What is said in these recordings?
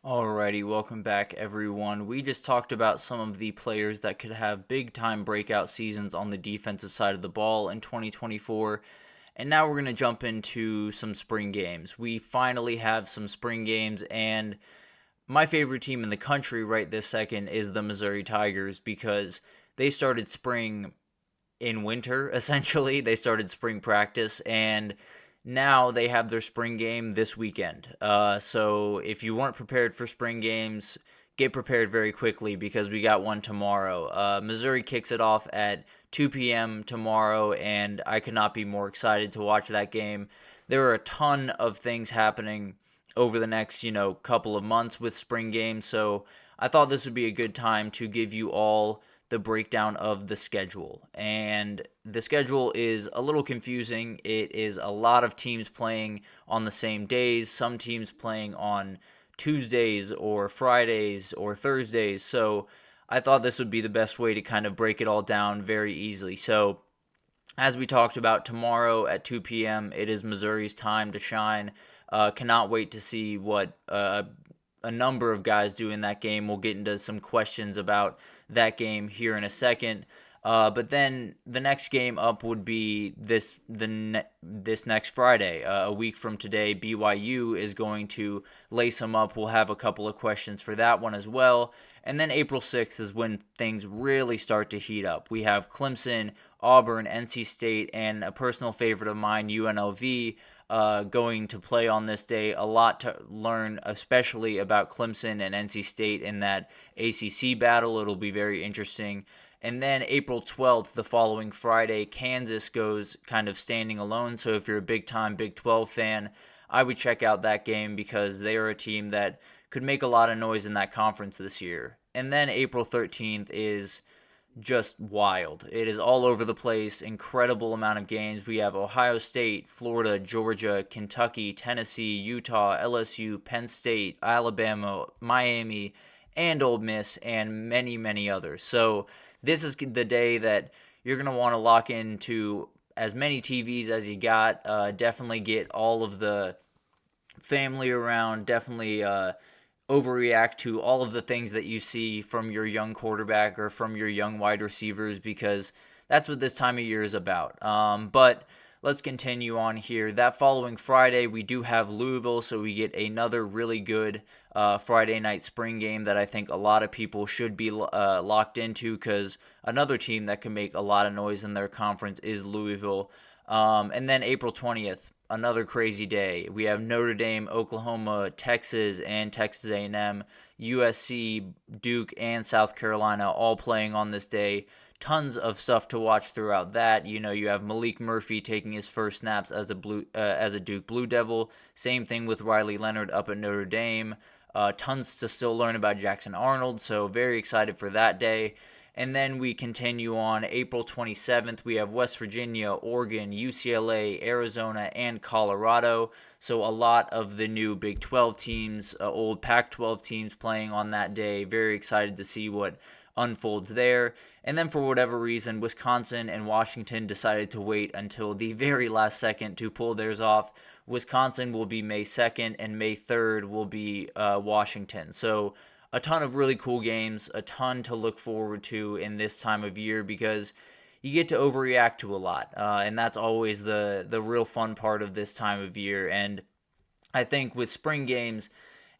Alrighty, welcome back everyone. We just talked about some of the players that could have big time breakout seasons on the defensive side of the ball in 2024. And now we're going to jump into some spring games. We finally have some spring games, and my favorite team in the country right this second is the Missouri Tigers because they started spring in winter, essentially. They started spring practice, and now they have their spring game this weekend. So if you weren't prepared for spring games, get prepared very quickly because we got one tomorrow. Missouri kicks it off at 2 p.m. tomorrow, and I could not be more excited to watch that game. There are a ton of things happening over the next, couple of months with spring games, so I thought this would be a good time to give you all the breakdown of the schedule. And the schedule is a little confusing. It is a lot of teams playing on the same days, some teams playing on Tuesdays or Fridays or Thursdays. So I thought this would be the best way to kind of break it all down very easily. So as we talked about, tomorrow at 2 p.m., it is Missouri's time to shine. Cannot wait to see what a number of guys do in that game. We'll get into some questions about that game here in a second. But then the next game up would be this next Friday, a week from today. BYU is going to lace them up. We'll have a couple of questions for that one as well. And then April 6th is when things really start to heat up. We have Clemson, Auburn, NC State, and a personal favorite of mine, UNLV, going to play on this day. A lot to learn, especially about Clemson and NC State in that ACC battle. It'll be very interesting. And then April 12th, the following Friday, Kansas goes kind of standing alone. So if you're a big-time Big 12 fan, I would check out that game because they are a team that could make a lot of noise in that conference this year. And then April 13th is just wild. It is all over the place, incredible amount of games. We have Ohio State, Florida, Georgia, Kentucky, Tennessee, Utah, LSU, Penn State, Alabama, Miami, and Ole Miss, and many, many others. So this is the day that you're going to want to lock into as many TVs as you got. Definitely get all of the family around. Definitely overreact to all of the things that you see from your young quarterback or from your young wide receivers because that's what this time of year is about. But let's continue on here. That following Friday, we do have Louisville, so we get another really good Friday night spring game that I think a lot of people should be locked into because another team that can make a lot of noise in their conference is Louisville. And then April 20th, another crazy day. We have Notre Dame, Oklahoma, Texas, and Texas A&M, USC, Duke, and South Carolina all playing on this day. Tons of stuff to watch throughout that. You have Malik Murphy taking his first snaps as a Duke Blue Devil. Same thing with Riley Leonard up at Notre Dame. Tons to still learn about Jackson Arnold, so very excited for that day. And then we continue on April 27th. We have West Virginia, Oregon, UCLA, Arizona, and Colorado. So a lot of the new Big 12 teams, old Pac-12 teams playing on that day. Very excited to see what unfolds there. And then for whatever reason, Wisconsin and Washington decided to wait until the very last second to pull theirs off. Wisconsin will be May 2nd, and May 3rd will be Washington. So a ton of really cool games, a ton to look forward to in this time of year because you get to overreact to a lot. And that's always the real fun part of this time of year. And I think with spring games,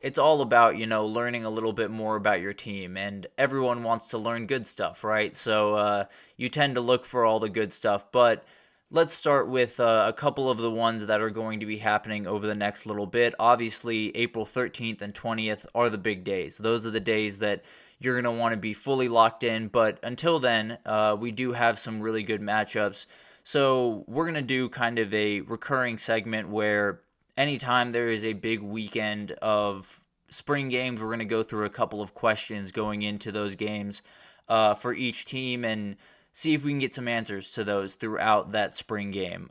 it's all about, learning a little bit more about your team. And everyone wants to learn good stuff, right? So you tend to look for all the good stuff. But let's start with a couple of the ones that are going to be happening over the next little bit. Obviously, April 13th and 20th are the big days. Those are the days that you're going to want to be fully locked in. But until then, we do have some really good matchups. So we're going to do kind of a recurring segment where anytime there is a big weekend of spring games, we're going to go through a couple of questions going into those games for each team and see if we can get some answers to those throughout that spring game.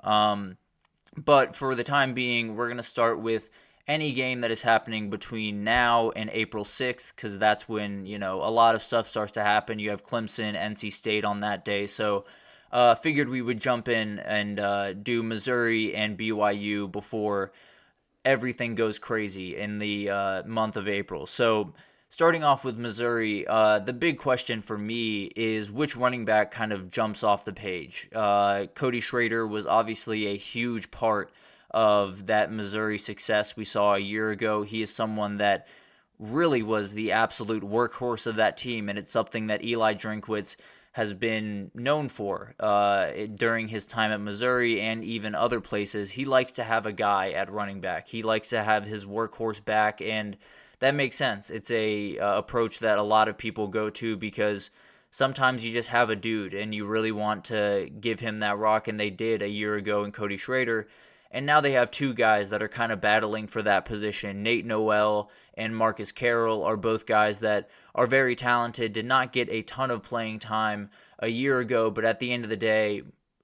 But for the time being, we're going to start with any game that is happening between now and April 6th, because that's when, a lot of stuff starts to happen. You have Clemson, NC State on that day. So figured we would jump in and do Missouri and BYU before everything goes crazy in the month of April. So starting off with Missouri, the big question for me is which running back kind of jumps off the page. Cody Schrader was obviously a huge part of that Missouri success we saw a year ago. He is someone that really was the absolute workhorse of that team, and it's something that Eli Drinkwitz has been known for during his time at Missouri and even other places. He likes to have a guy at running back. He likes to have his workhorse back, and that makes sense. It's a approach that a lot of people go to because sometimes you just have a dude and you really want to give him that rock, and they did a year ago in Cody Schrader. And now they have two guys that are kind of battling for that position. Nate Noel and Marcus Carroll are both guys that are very talented, did not get a ton of playing time a year ago, but at the end of the day,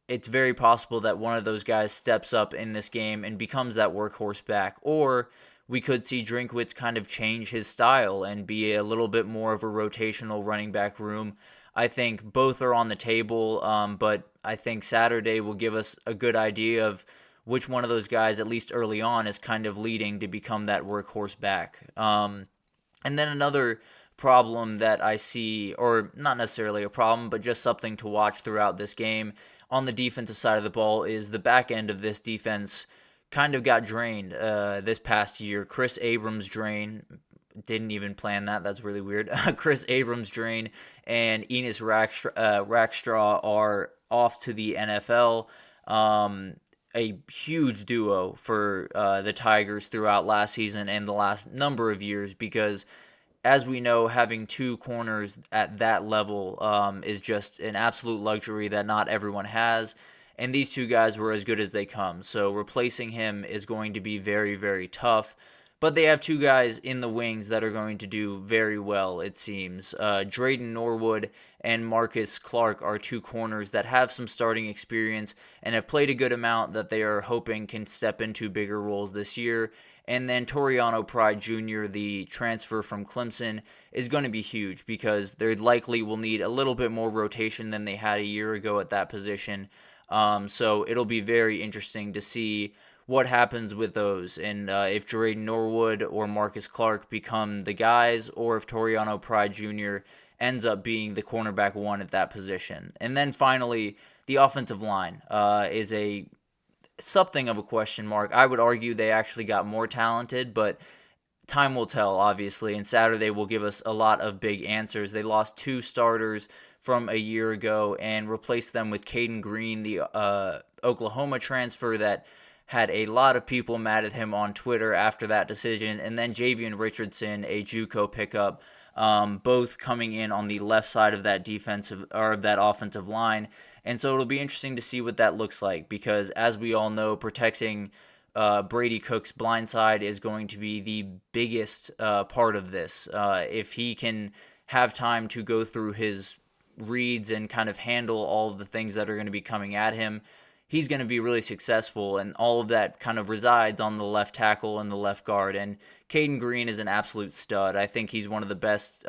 it's very possible that one of those guys steps up in this game and becomes that workhorse back. Or we could see Drinkwitz kind of change his style and be a little bit more of a rotational running back room. I think both are on the table, but I think Saturday will give us a good idea of which one of those guys, at least early on, is kind of leading to become that workhorse back. And then another problem that I see, or not necessarily a problem, but just something to watch throughout this game on the defensive side of the ball, is the back end of this defense kind of got drained this past year. Chris Abrams drain. Didn't even plan that. That's really weird. Chris Abrams drain and Enos Rackstraw are off to the NFL. A huge duo for the Tigers throughout last season and the last number of years, because as we know, having two corners at that level is just an absolute luxury that not everyone has, and these two guys were as good as they come, so replacing him is going to be very, very tough. But they have two guys in the wings that are going to do very well, it seems. Drayden Norwood and Marcus Clark are two corners that have some starting experience and have played a good amount that they are hoping can step into bigger roles this year. And then Toriano Pride Jr., the transfer from Clemson, is going to be huge because they likely will need a little bit more rotation than they had a year ago at that position. So it'll be very interesting to see what happens with those, and if Drayden Norwood or Marcus Clark become the guys, or if Toriano Pride Jr. ends up being the cornerback one at that position. And then finally, the offensive line is something of a question mark. I would argue they actually got more talented, but time will tell, obviously, and Saturday will give us a lot of big answers. They lost two starters from a year ago and replaced them with Caden Green, the Oklahoma transfer that had a lot of people mad at him on Twitter after that decision, and then Javian Richardson, a JUCO pickup, both coming in on the left side of that offensive line. And so it'll be interesting to see what that looks like, because as we all know, protecting Brady Cook's blind side is going to be the biggest part of this. If he can have time to go through his reads and kind of handle all of the things that are going to be coming at him, he's going to be really successful, and all of that kind of resides on the left tackle and the left guard. And Caden Green is an absolute stud. I think he's one of the best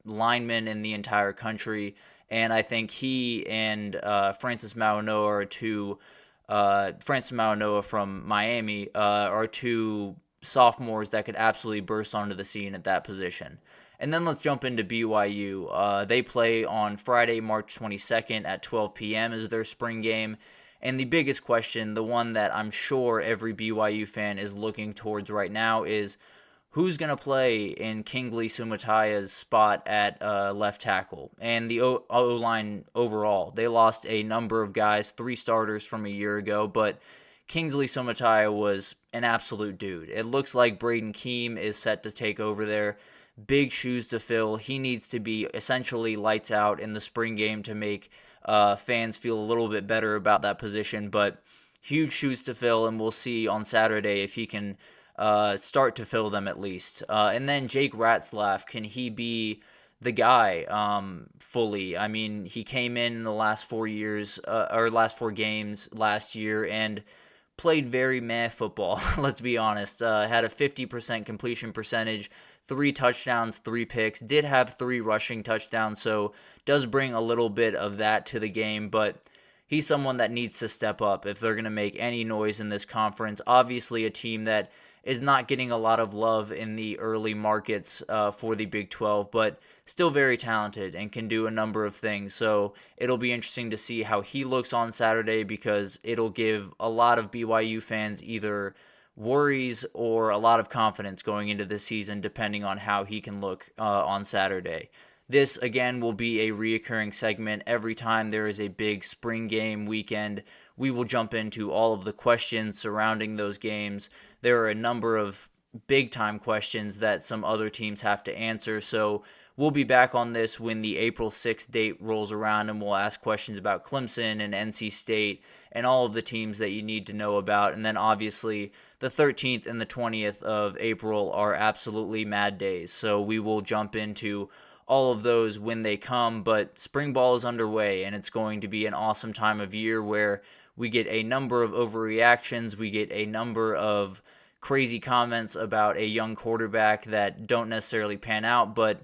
linemen in the entire country, and I think he and Francis Mauanoa from Miami are two sophomores that could absolutely burst onto the scene at that position. And then let's jump into BYU. They play on Friday, March 22nd at 12 p.m. is their spring game. And the biggest question, the one that I'm sure every BYU fan is looking towards right now, is who's going to play in Kingsley Sumataya's spot at left tackle and the O-line overall. They lost a number of guys, 3 starters from a year ago, but Kingsley Sumataya was an absolute dude. It looks like Braden Keem is set to take over there. Big shoes to fill. He needs to be essentially lights out in the spring game to make fans feel a little bit better about that position, but huge shoes to fill, and we'll see on Saturday if he can start to fill them at least. And then Jake Ratzlaff, can he be the guy fully? I mean, he came in the last 4 years, or last 4 games last year, and played very meh football, let's be honest. Had a 50% completion percentage, 3 touchdowns, 3 picks, did have 3 rushing touchdowns, so does bring a little bit of that to the game, but he's someone that needs to step up if they're going to make any noise in this conference. Obviously, a team that is not getting a lot of love in the early markets for the Big 12, but still very talented and can do a number of things. So it'll be interesting to see how he looks on Saturday, because it'll give a lot of BYU fans either worries or a lot of confidence going into the season, depending on how he can look on Saturday. This, again, will be a reoccurring segment. Every time there is a big spring game weekend, we will jump into all of the questions surrounding those games. There are a number of big-time questions that some other teams have to answer, so we'll be back on this when the April 6th date rolls around, and we'll ask questions about Clemson and NC State and all of the teams that you need to know about. And then obviously the 13th and the 20th of April are absolutely mad days, so we will jump into all of those when they come. But spring ball is underway, and it's going to be an awesome time of year where we get a number of overreactions, we get a number of crazy comments about a young quarterback that don't necessarily pan out, but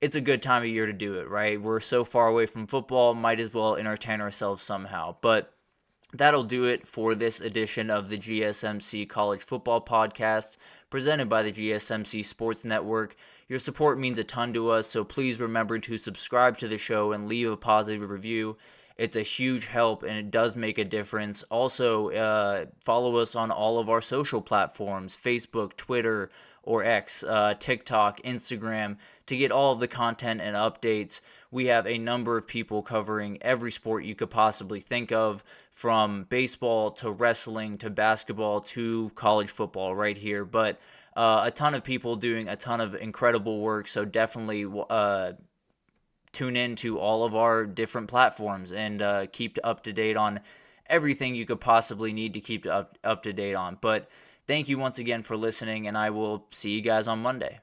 it's a good time of year to do it, right? We're so far away from football, might as well entertain ourselves somehow. But that'll do it for this edition of the GSMC College Football Podcast, presented by the GSMC Sports Network. Your support means a ton to us, so please remember to subscribe to the show and leave a positive review. It's a huge help, and it does make a difference. Also, follow us on all of our social platforms, Facebook, Twitter, or X, TikTok, Instagram, to get all of the content and updates. We have a number of people covering every sport you could possibly think of, from baseball to wrestling to basketball to college football right here. But a ton of people doing a ton of incredible work, so definitely tune in to all of our different platforms and keep up to date on everything you could possibly need to keep up to date on. But thank you once again for listening, and I will see you guys on Monday.